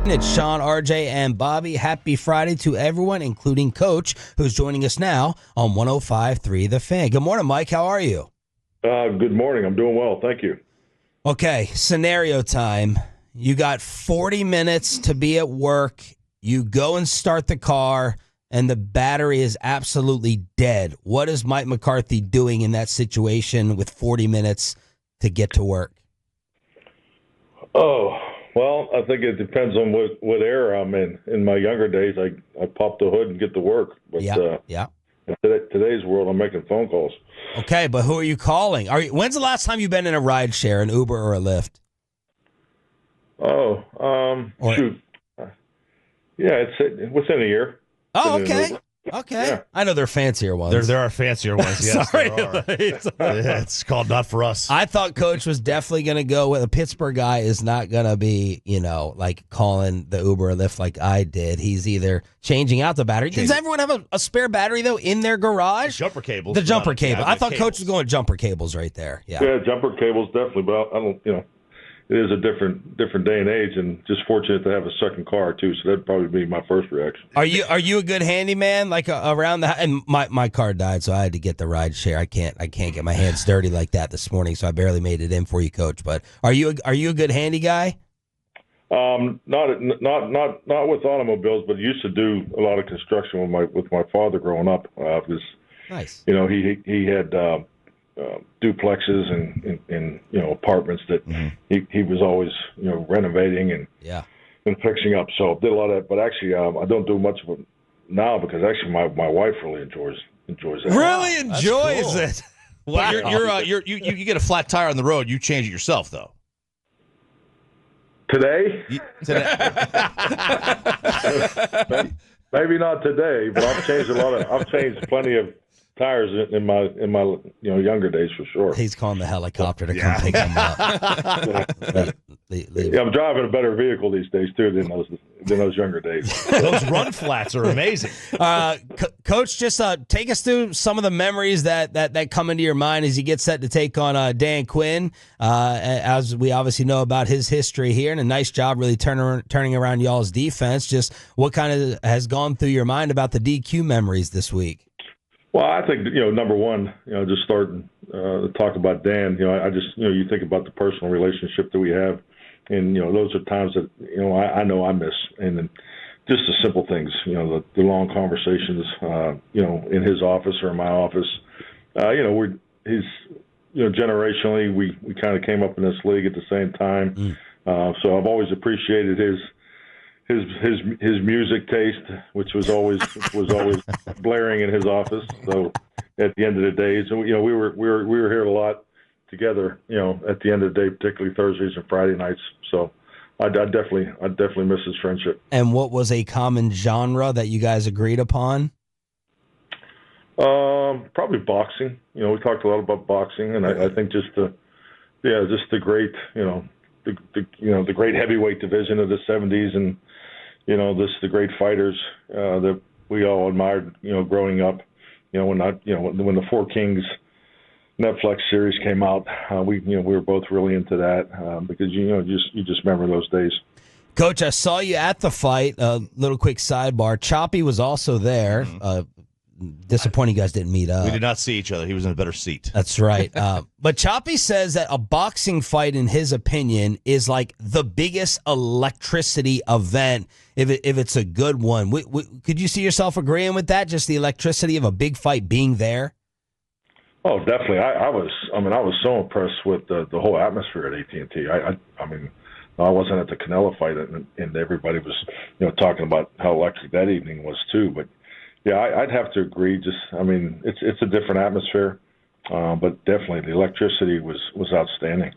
It's Sean, RJ, and Bobby. Happy Friday to everyone, including Coach, who's joining us now on 105.3 The Fan. Good morning, Mike. How are you? Good morning. I'm doing well. Thank you. Okay, scenario time. You got 40 minutes to be at work. You go and start the car, and the battery is absolutely dead. What is Mike McCarthy doing in that situation with 40 minutes to get to work? Oh, well, I think it depends on what era I'm in. In my younger days, I pop the hood and get to work. But Yeah. in today's world, I'm making phone calls. Okay, but who are you calling? When's the last time you've been in a ride share, an Uber or a Lyft? Shoot. Yeah, it's within a year. Oh, okay. Okay. Yeah. I know they're fancier ones. There are fancier ones, yes. Sorry. There are. It's called Not For Us. I thought Coach was definitely going to go with a Pittsburgh guy is not going to be, like calling the Uber or Lyft like I did. He's either changing out the battery. Does everyone have a spare battery, though, in their garage? Jumper cables. The jumper cable. Yeah, I thought cables. Coach was going jumper cables right there. Yeah. Yeah, jumper cables, definitely. But I don't, it is a different day and age, and just fortunate to have a second car too. So that'd probably be my first reaction. Are you a good handyman around the? And my car died, so I had to get the ride share. I can't get my hands dirty like that this morning, so I barely made it in for you, Coach. But are you a good handy guy? Not with automobiles, but used to do a lot of construction with my father growing up. Because nice. He had duplexes and apartments that he was always renovating and fixing up. So did a lot of that. But actually, I don't do much of it now because actually my wife really enjoys that. Really enjoys cool. it. Wow. You get a flat tire on the road. You change it yourself, though. Today? Today. Maybe not today, but I've changed plenty of tires in my younger days for sure. He's calling the helicopter to come pick him up. Yeah, I'm driving a better vehicle these days too than those younger days. Those run flats are amazing. Coach, just take us through some of the memories that come into your mind as you get set to take on Dan Quinn. As we obviously know about his history here, and a nice job really turning around y'all's defense. Just what kind of has gone through your mind about the DQ memories this week? Well, I think number one, just starting to talk about Dan. I just you think about the personal relationship that we have, and those are times that I know I miss, and then just the simple things, the long conversations, in his office or in my office. He's generationally we kind of came up in this league at the same time, so I've always appreciated his music taste, which was always blaring in his office. So at the end of the day, so we were here a lot together. At the end of the day, particularly Thursdays and Friday nights. So I definitely miss his friendship. And what was a common genre that you guys agreed upon? Probably boxing. We talked a lot about boxing, and I think just the great the great heavyweight division of the 70s, and the great fighters that we all admired, growing up. When the Four Kings Netflix series came out, we were both really into that because you just remember those days. Coach, I saw you at the fight. Little quick sidebar. Choppy was also there. Disappointing you guys didn't meet up. We did not see each other. He was in a better seat. That's right. But Choppy says that a boxing fight, in his opinion, is like the biggest electricity event if it's a good one. Could you see yourself agreeing with that? Just the electricity of a big fight being there? Oh, definitely. I was so impressed with the whole atmosphere at AT&T. I wasn't at the Canelo fight, and everybody was talking about how electric that evening was too. But yeah, I'd have to agree. It's a different atmosphere, but definitely the electricity was outstanding.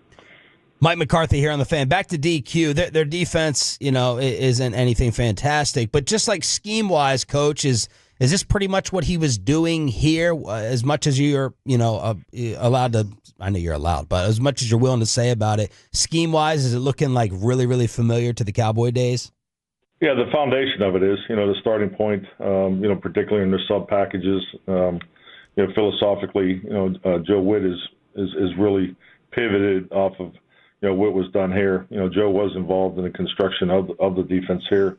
Mike McCarthy here on the Fan. Back to DQ. Their defense, isn't anything fantastic, but just like scheme wise, Coach, is this pretty much what he was doing here? As much as you're, allowed to, I know you're allowed, but as much as you're willing to say about it, scheme wise, is it looking like really, really familiar to the Cowboy days? Yeah, the foundation of it is, the starting point, particularly in the sub packages. Philosophically, Joe Whitt is really pivoted off of, what was done here. Joe was involved in the construction of the defense here.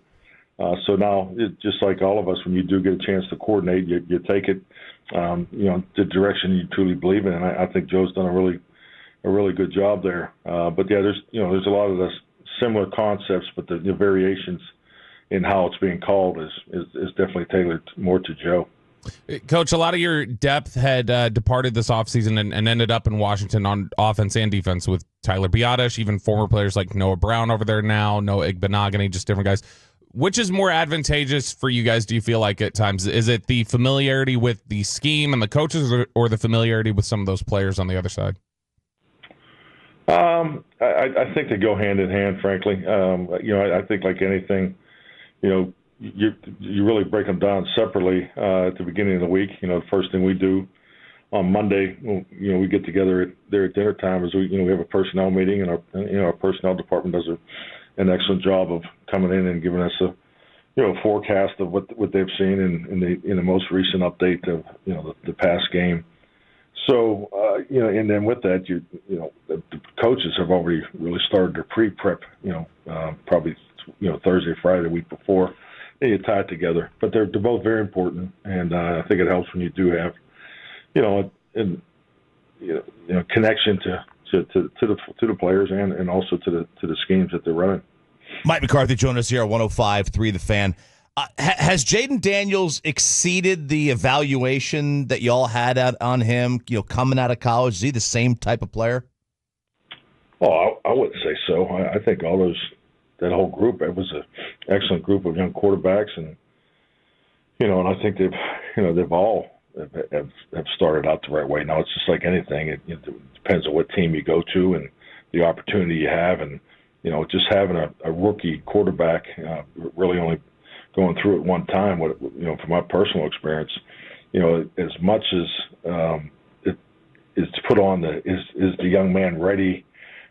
So now, just like all of us, when you do get a chance to coordinate, you take it, the direction you truly believe in. And I think Joe's done a really good job there. But yeah, there's a lot of the similar concepts, but the variations in how it's being called is definitely tailored more to Joe. Coach, a lot of your depth had departed this offseason and ended up in Washington on offense and defense with Tyler Biadasz, even former players like Noah Brown over there now, Noah Igbenogany, just different guys. Which is more advantageous for you guys, do you feel like, at times? Is it the familiarity with the scheme and the coaches, or the familiarity with some of those players on the other side? I think they go hand in hand, frankly. I think like anything, you really break them down separately at the beginning of the week. The first thing we do on Monday, we get together there at dinner time is we have a personnel meeting, and our personnel department does an excellent job of coming in and giving us a forecast of what they've seen in the most recent update of the past game. So and then with that, the coaches have already really started their pre-prep. Probably Thursday, Friday, the week before. They get tied together, but they're both very important, and I think it helps when you do have connection to the players and also to the schemes that they're running. Mike McCarthy joined us here at 105.3 The Fan. Has Jaden Daniels exceeded the evaluation that y'all had on him, coming out of college? Is he the same type of player? Oh, I wouldn't say so. I think that whole group, it was an excellent group of young quarterbacks, and and I think they've all have started out the right way. Now it's just like anything; it depends on what team you go to and the opportunity you have, and just having a rookie quarterback, really only going through it one time. From my personal experience, as much as it is to put on is the young man ready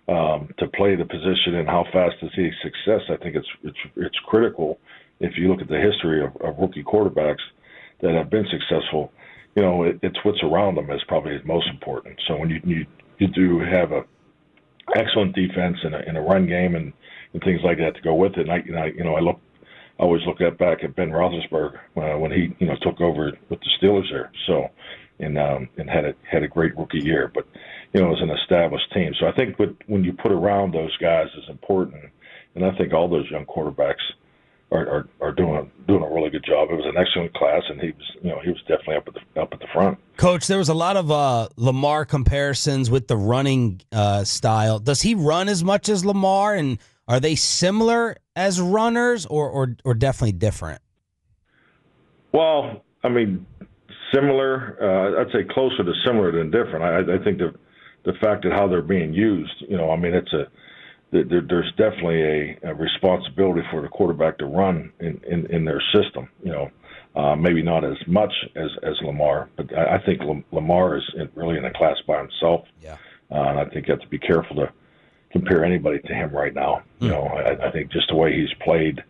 to play the position, and how fast is he success? I think it's critical. If you look at the history of rookie quarterbacks that have been successful, it's what's around them is probably most important. So when you do have a excellent defense and a run game and things like that to go with it, and I always look back at Ben Roethlisberger when he took over with the Steelers there. So and had a great rookie year, but it was an established team. So I think when you put around those guys is important, and I think all those young quarterbacks are doing a really good job. It was an excellent class, and he was definitely up at the front. Coach, there was a lot of Lamar comparisons with the running style. Does he run as much as Lamar, and are they similar as runners, or definitely different? Well, I mean, similar. I'd say closer to similar than different. I think the fact that how they're being used, there's definitely a responsibility for the quarterback to run in their system. Maybe not as much as Lamar, but I think Lamar is really in a class by himself. Yeah. And I think you have to be careful to compare anybody to him right now. I think just the way he's played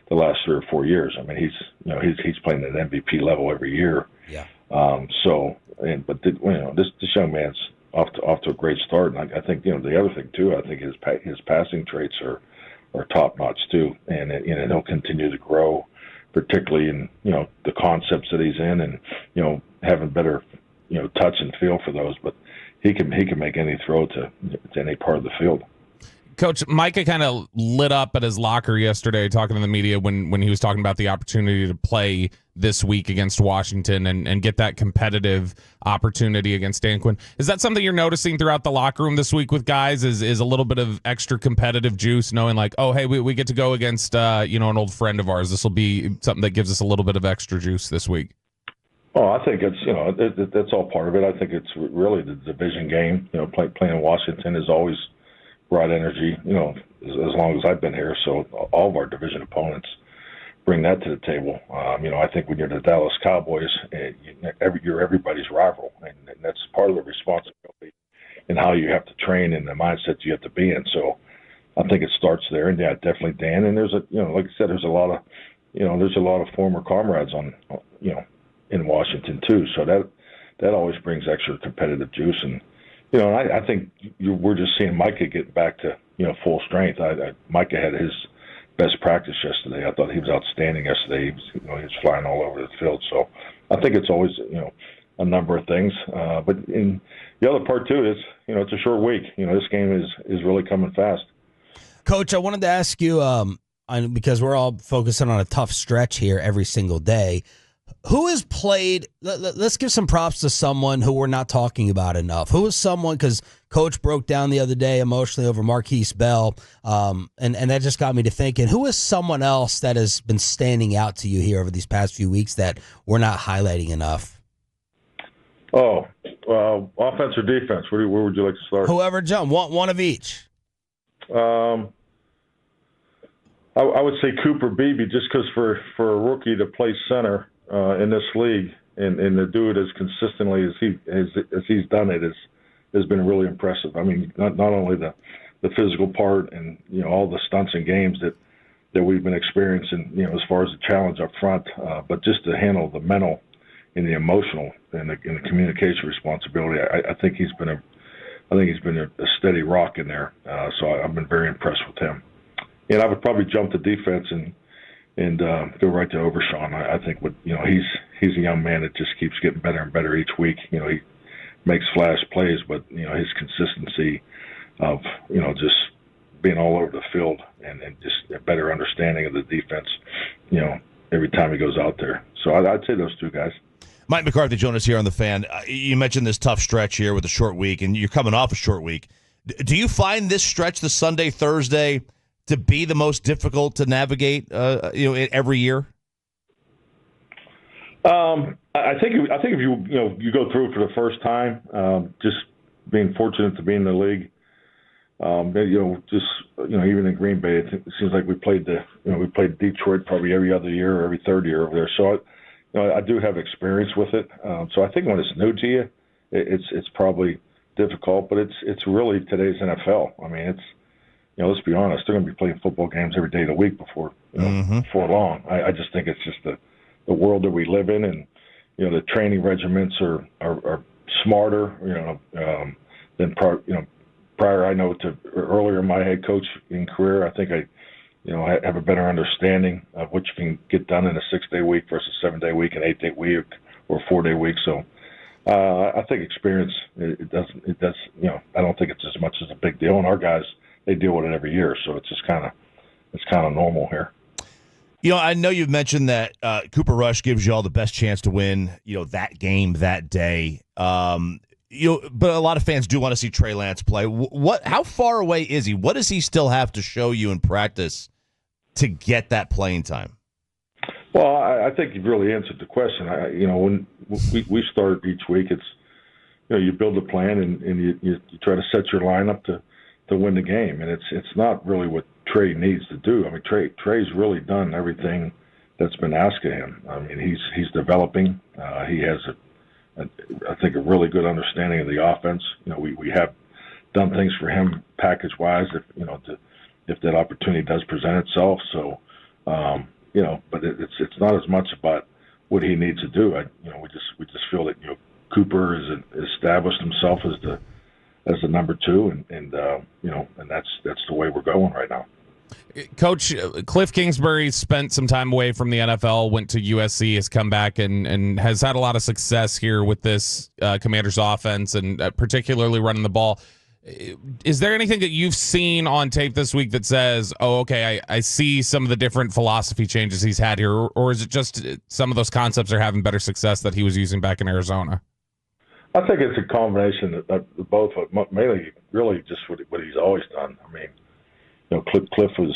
the last 3 or 4 years. I mean, he's playing at MVP level every year. Yeah. This young man's off to a great start, and I think the other thing too. I think his passing traits are top notch too, and he'll continue to grow, particularly in the concepts that he's in, and having better touch and feel for those. But he can make any throw to any part of the field. Coach, Micah kind of lit up at his locker yesterday talking to the media when he was talking about the opportunity to play this week against Washington and get that competitive opportunity against Dan Quinn. Is that something you're noticing throughout the locker room this week with guys? Is a little bit of extra competitive juice, knowing like, oh, hey, we get to go against an old friend of ours. This will be something that gives us a little bit of extra juice this week. Oh, I think it's that's all part of it. I think it's really the division game. Playing Washington is always brought energy, as long as I've been here. So all of our division opponents bring that to the table. I think when you're the Dallas Cowboys, you're everybody's rival, and that's part of the responsibility and how you have to train and the mindset you have to be in. So I think it starts there, and yeah, definitely Dan. And there's like I said, there's a lot of former comrades in Washington too. So that always brings extra competitive juice, and I think we're just seeing Micah get back to full strength. Micah had his best practice yesterday. I thought he was outstanding yesterday. He was flying all over the field. So I think it's always a number of things. But in the other part too is it's a short week. This game is really coming fast. Coach, I wanted to ask you because we're all focusing on a tough stretch here every single day. Who has played? Let's give some props to someone who we're not talking about enough. Who is someone? Because Coach broke down the other day emotionally over Marquise Bell, and that just got me to thinking. Who is someone else that has been standing out to you here over these past few weeks that we're not highlighting enough? Oh, offense or defense? Where would you like to start? Whoever, John. One of each. I would say Cooper Beebe, just because for a rookie to play center in this league and to do it as consistently as he's done it has been really impressive. I mean, not only the physical part and all the stunts and games that we've been experiencing, as far as the challenge up front, but just to handle the mental and the emotional and the communication responsibility. I think he's been a steady rock in there. So I've been very impressed with him. And I would probably jump to defense and go right to Overshawn. I think he's a young man that just keeps getting better and better each week. He makes flash plays, but his consistency of just being all over the field and just a better understanding of the defense. Every time he goes out there. So I'd say those two guys. Mike McCarthy joined us here on The Fan. You mentioned this tough stretch here with a short week, and you're coming off a short week. Do you find this stretch, the Sunday, Thursday, to be the most difficult to navigate, every year? I think if you go through it for the first time, just being fortunate to be in the league, even in Green Bay, it seems like we played Detroit probably every other year or every third year over there. So I do have experience with it. So I think when it's new to you, it's probably difficult, but it's really today's NFL. I mean, let's be honest, they're going to be playing football games every day of the week before long. I just think it's just the world that we live in, and the training regiments are smarter, than prior. I know to earlier in my head coaching career, I think I have a better understanding of what you can get done in a 6-day week versus 7-day week, an 8-day week, or 4-day week. So I think experience it does. I don't think it's as much as a big deal, and our guys, they deal with it every year, so it's just kind of normal here. I know you've mentioned that Cooper Rush gives you all the best chance to win, that game that day. But a lot of fans do want to see Trey Lance play. How far away is he? What does he still have to show you in practice to get that playing time? Well, I think you've really answered the question. When we start each week, it's you build a plan and you try to set your lineup to win the game, and it's not really what Trey needs to do. I mean, Trey's really done everything that's been asked of him. I mean, he's developing. He has I think a really good understanding of the offense. We have done things for him package wise if that opportunity does present itself. So, but it's not as much about what he needs to do. We just feel that Cooper has established himself as the number two, and that's the way we're going right now. Coach, Cliff Kingsbury spent some time away from the NFL, went to USC, has come back and has had a lot of success here with this Commanders offense, and particularly running the ball. Is there anything that you've seen on tape this week that says, oh, okay, I see some of the different philosophy changes he's had here, or is it just some of those concepts are having better success that he was using back in Arizona? I think it's a combination of both, mainly really just what he's always done. I mean, Cliff was,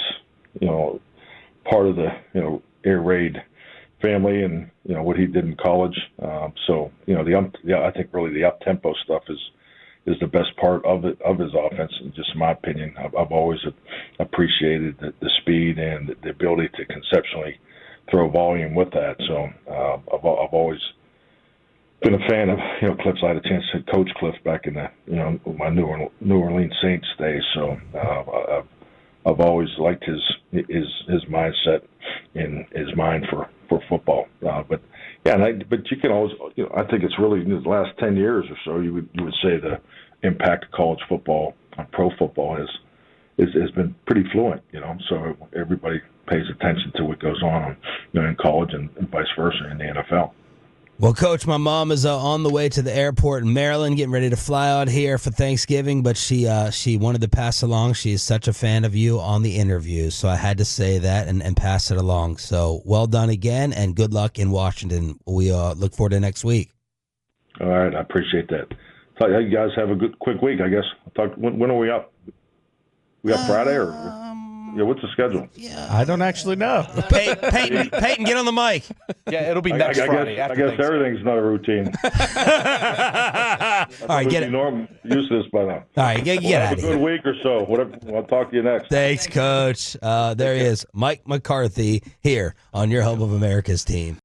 part of the, Air Raid family and, what he did in college. So, I think really the up-tempo stuff is the best part of his offense, and just in my opinion. I've always appreciated the speed and the ability to conceptually throw volume with that. So I've always been a fan of Cliff's. I had a chance to coach Cliff back in the my New Orleans Saints days. So I've always liked his mindset and his mind for football. But you can always I think it's really in the last 10 years or so you would say the impact of college football on pro football has been pretty fluent, so everybody pays attention to what goes on in college and vice versa in the NFL. Well, Coach, my mom is on the way to the airport in Maryland, getting ready to fly out here for Thanksgiving, but she wanted to pass along. She is such a fan of you on the interview, so I had to say that and pass it along. So well done again, and good luck in Washington. We look forward to next week. All right, I appreciate that. So you guys have a quick week, I guess. When are we up? We got Friday or what's the schedule? Yeah, I don't actually know. Peyton, get on the mic. Yeah, it'll be next Friday. I guess everything's not a routine. All right, get it. Used to this by now. All right, get out have a good week or so. Whatever. I'll talk to you next. Thanks, Coach. There he is, Mike McCarthy, here on your home of America's team.